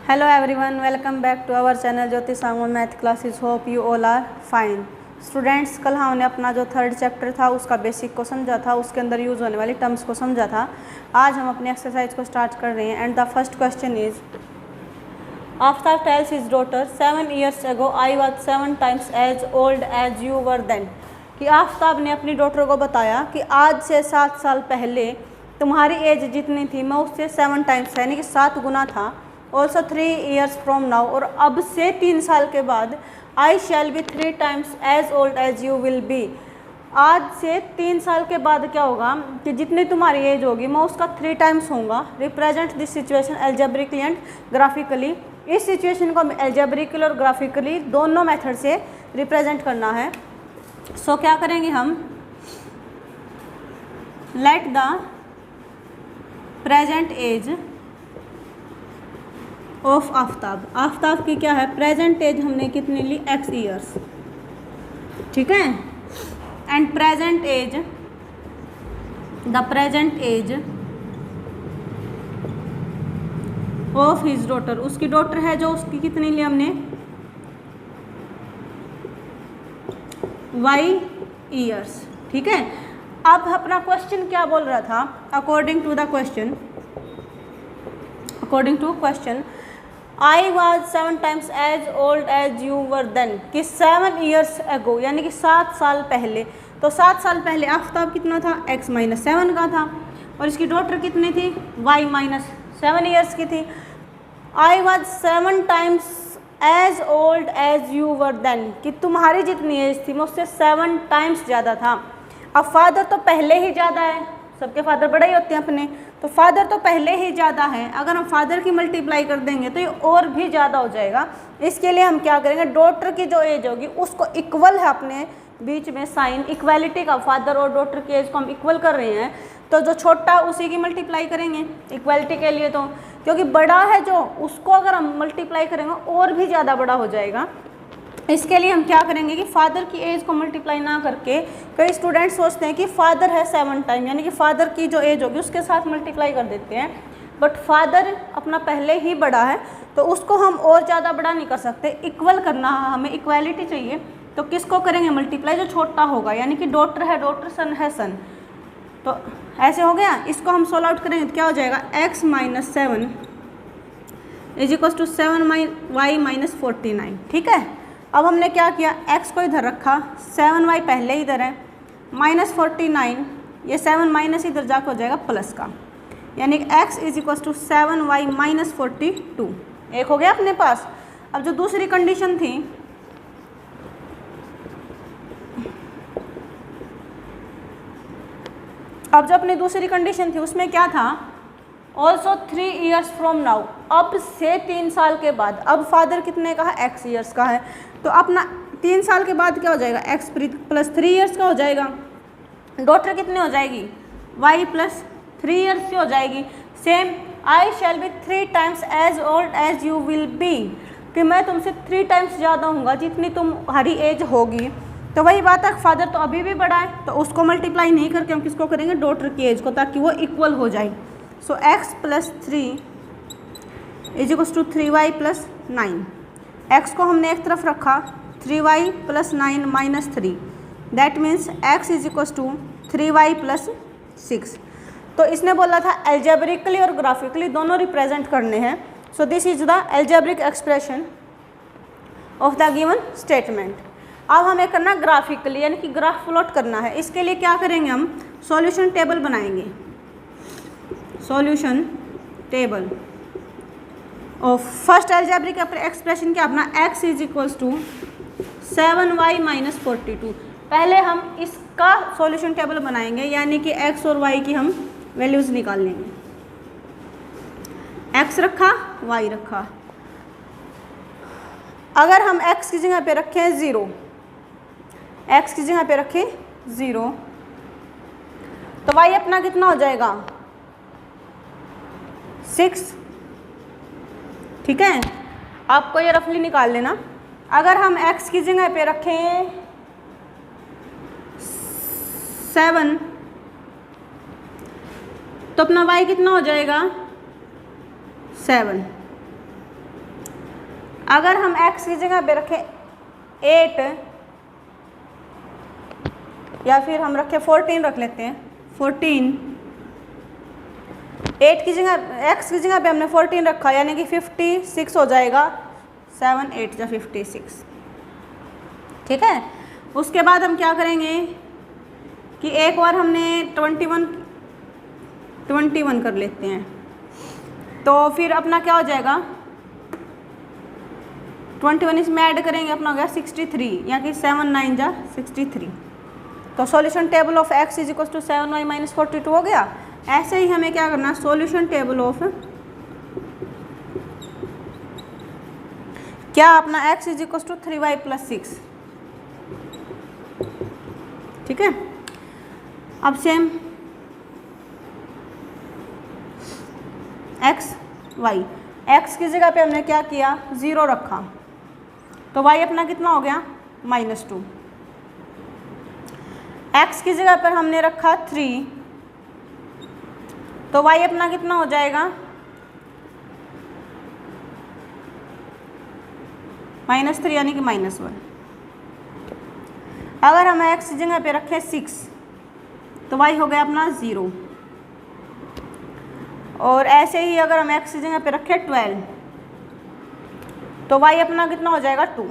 Hello everyone, welcome back to our channel Jyoti सांगो math classes. Hope you all are fine. Students, कल हमने अपना जो थर्ड चैप्टर था उसका बेसिक को समझा था, उसके अंदर यूज़ होने वाली टर्म्स को समझा था. आज हम अपनी एक्सरसाइज को स्टार्ट कर रहे हैं and the first question is Aftab tales his daughter 7 years ago I was 7 times as old as you were then. कि आफ्ताब ने अपनी डॉटर को बताया कि आज से 7 साल पहले तुम्हारी एज जितनी थी मैं उससे 7 टाइम्स यानी कि 7 गुना था. ऑल्सो 3 years फ्रॉम नाउ, और अब से 3 साल के बाद I shall be 3 times as old as you will be. आज से 3 साल के बाद क्या होगा कि जितनी तुम्हारी एज होगी मैं उसका 3 times होऊंगा. Represent this situation algebraically and graphically. इस सिचुएशन को एल्जेब्रिकली और ग्राफिकली दोनों मेथड से रिप्रेजेंट करना है. सो क्या करेंगे हम, let the present age of Aftab. Aftab की क्या है प्रेजेंट एज, हमने कितनी ली x years, ठीक है. And present age, the present age of his daughter, उसकी डॉटर है जो उसकी कितनी ली हमने y years, ठीक है. अब अपना क्वेश्चन क्या बोल रहा था, according to question I was 7 times as old as you were then, कि 7 years ago यानी कि 7 साल पहले. तो 7 साल पहले आफ्ताब कितना था x - 7 का था और इसकी डॉटर कितनी थी y - 7 years की थी. I was 7 times as old as you were then, कि तुम्हारी जितनी एज थी मैं उससे 7 times ज़्यादा था. अब फादर तो पहले ही ज़्यादा है, सबके फादर बड़े ही होते हैं अपने, तो फादर तो पहले ही ज़्यादा है. अगर हम फादर की मल्टीप्लाई कर देंगे तो ये और भी ज़्यादा हो जाएगा. इसके लिए हम क्या करेंगे, डॉटर की जो एज होगी उसको इक्वल है अपने बीच में साइन इक्वालिटी का. फादर और डॉटर की एज को हम इक्वल कर रहे हैं तो जो छोटा उसी की मल्टीप्लाई करेंगे इक्वालिटी के लिए. तो क्योंकि बड़ा है जो, उसको अगर हम मल्टीप्लाई करेंगे और भी ज़्यादा बड़ा हो जाएगा. इसके लिए हम क्या करेंगे कि फादर की एज को मल्टीप्लाई ना करके, कई स्टूडेंट सोचते हैं कि फादर है 7 टाइम यानी कि फादर की जो एज होगी उसके साथ मल्टीप्लाई कर देते हैं. बट फादर अपना पहले ही बड़ा है तो उसको हम और ज़्यादा बड़ा नहीं कर सकते, इक्वल करना है हमें, इक्वालिटी चाहिए. तो किसको करेंगे मल्टीप्लाई, जो छोटा होगा, यानी कि डॉटर है डॉटर, सन है सन. तो ऐसे हो गया. इसको हम सोल्व आउट करेंगे तो क्या हो जाएगा, x - 7 = 7y - 49, ठीक है. अब हमने क्या किया, x को इधर रखा, 7y पहले इधर है, -49, ये 7 माइनस इधर जाकर हो जाएगा प्लस का, यानी कि x = 7y - 42. एक हो गया अपने पास. अब जो दूसरी कंडीशन थी, अब जो अपनी दूसरी कंडीशन थी उसमें क्या था, ऑल्सो 3 years फ्रॉम नाउ, अब से 3 साल के बाद. अब फादर कितने का है, x years का है, तो अपना 3 साल के बाद क्या हो जाएगा, x + 3 years का हो जाएगा. डॉटर कितनी हो जाएगी, y + 3 years की हो जाएगी. Same, I shall be 3 times as old as you will be, कि मैं तुमसे 3 times ज़्यादा हूँगा जितनी तुम्हारी एज होगी. तो वही बात है, फादर तो अभी भी बड़ा है तो उसको मल्टीप्लाई नहीं करके हम किसको करेंगे, डॉटर की एज को, ताकि वो इक्वल हो जाए. सो x + 3 = 3y + 9. x को हमने एक तरफ रखा, 3y + 9 - 3, that means x = 3y + 6. तो इसने बोला था एल्जेब्रिकली और ग्राफिकली दोनों रिप्रेजेंट करने हैं. So this is the algebraic expression of the given statement. अब हमें करना ग्राफिकली, यानी कि ग्राफ प्लॉट करना है. इसके लिए क्या करेंगे, हम सॉल्यूशन टेबल बनाएंगे. Solution table of first algebraic expression क्या अपना, x = 7y - 42. पहले हम इसका सॉल्यूशन टेबल बनाएंगे, यानी कि x और y की हम वैल्यूज़ निकाल लेंगे. x रखा, y रखा. अगर हम x की जगह पे रखें 0, x की जगह पे रखें 0, तो y अपना कितना हो जाएगा 6, ठीक है. आपको ये रफली निकाल लेना. अगर हम x की जगह पे रखें 7, तो अपना y कितना हो जाएगा 7. अगर हम x की जगह पे रखें 8 या फिर हम रखें 14 रख लेते हैं, 14, 8 की जगह x की जगह पे हमने 14 रखा यानी कि 56 हो जाएगा, 7 8 या 56। ठीक है, उसके बाद हम क्या करेंगे कि एक बार हमने 21 कर लेते हैं, तो फिर अपना क्या हो जाएगा, 21 इसमें ऐड करेंगे, अपना हो गया 63, यानी कि 7 9 जा 63। तो solution table of x is equal to 7y minus 42 हो गया। ऐसे ही हमें क्या करना, सॉल्यूशन टेबल ऑफ क्या अपना x is equal to 3y plus 6। ठीक है, अब सेम x y, x की जगह पे हमने क्या किया, 0 रखा, तो y अपना कितना हो गया, -2। x की जगह पर हमने रखा 3, तो y अपना कितना हो जाएगा, -3 यानी कि -1। अगर हम x की जगह पे रखें 6, तो y हो गया अपना 0। और ऐसे ही अगर हम x की जगह पे रखें 12, तो y अपना कितना हो जाएगा, 2।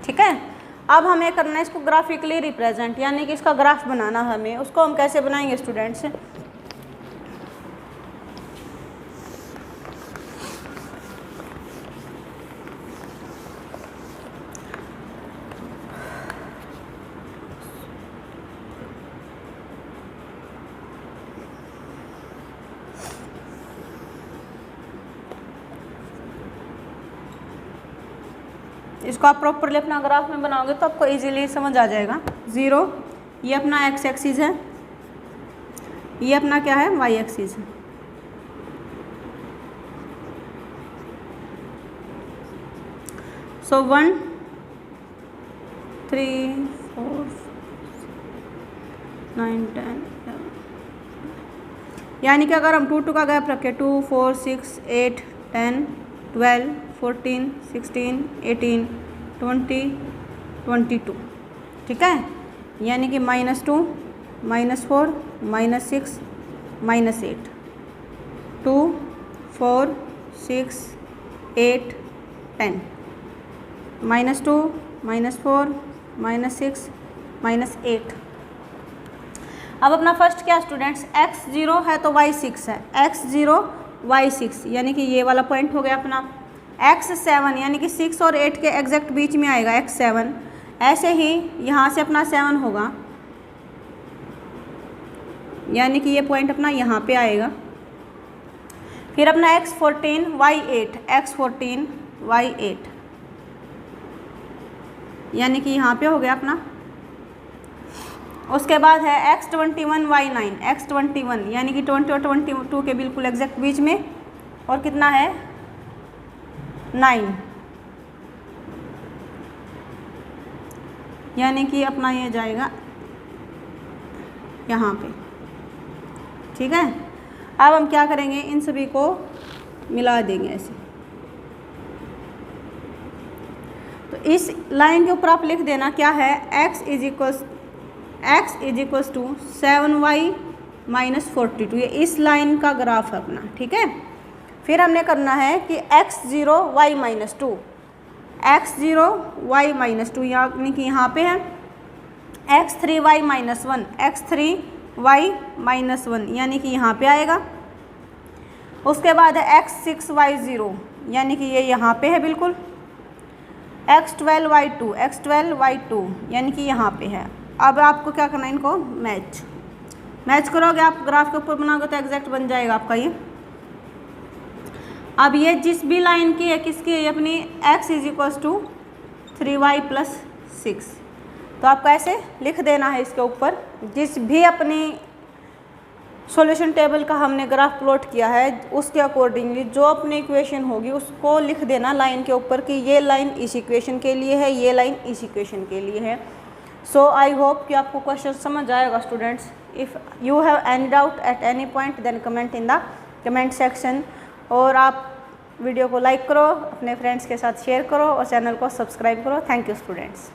ठीक है, अब हमें करना है इसको ग्राफिकली रिप्रेजेंट, यानी कि इसका ग्राफ बनाना हमें। उसको हम कैसे बनाएंगे स्टूडेंट्स, इसको आप प्रॉपरली अपना ग्राफ में बनाओगे तो आपको इजीली समझ आ जाएगा। 0 ये अपना x एक्सिस है, ये अपना क्या है, y एक्सिस है। सो 1 3 4 9 10 यानी कि अगर हम 2 2 का गैप रखें, 2 4 6 8 10 12 14 16 18 20 22। ठीक है, यानी कि -2 -4 -6 -8 2 4 6 8 10 -2 -4 -6 -8। अब अपना फर्स्ट क्या स्टूडेंट्स, x 0 है तो y 6 है, x 0 y 6 यानी कि ये वाला पॉइंट हो गया अपना। x 7 यानी कि 6 और 8 के एग्जैक्ट बीच में आएगा x 7। ऐसे ही यहाँ से अपना 7 होगा, यानी कि ये पॉइंट अपना यहाँ पे आएगा। फिर अपना x 14 y 8, x 14 y 8 यानी कि यहाँ पे हो गया अपना। उसके बाद है x 21 y 9, x 21 यानी कि 20 और 22 के बिल्कुल एग्जैक्ट बीच में, और कितना है 9, यानी कि अपना ये जाएगा यहाँ पे। ठीक है, अब हम क्या करेंगे, इन सभी को मिला देंगे ऐसे। तो इस लाइन के ऊपर आप लिख देना क्या है, x is equals to 7y minus 42। ये इस लाइन का ग्राफ है अपना। ठीक है, फिर हमने करना है कि x 0 y -2, x 0 y -2 यानी कि यहाँ पे है x 3 y -1, x 3 y -1 यानी कि यहाँ पे आएगा। उसके बाद है x 6 y 0 यानी कि ये यहाँ पे है बिल्कुल। x 12 y 2, x 12 y 2 यानी कि यहाँ पे है। अब आपको क्या करना है, इनको मैच करोगे आप, ग्राफ के ऊपर बनाओगे तो एग्जैक्ट बन जाएगा आपका ये। अब ये जिस भी लाइन की है, किसकी है, अपनी x is equals to 3y plus 6। तो आपको ऐसे लिख देना है इसके ऊपर, जिस भी अपनी सॉल्यूशन टेबल का हमने ग्राफ प्लॉट किया है उसके अकॉर्डिंगली जो अपनी इक्वेशन होगी उसको लिख देना लाइन के ऊपर कि ये लाइन इस इक्वेशन के लिए है, ये लाइन इस इक्वेशन के लिए है। सो आई होप कि आपको क्वेश्चन समझ आएगा students. If you have any doubt at any point then comment in the comment section. और आप वीडियो को लाइक करो, अपने फ्रेंड्स के साथ शेयर करो और चैनल को सब्सक्राइब करो। Thank you students.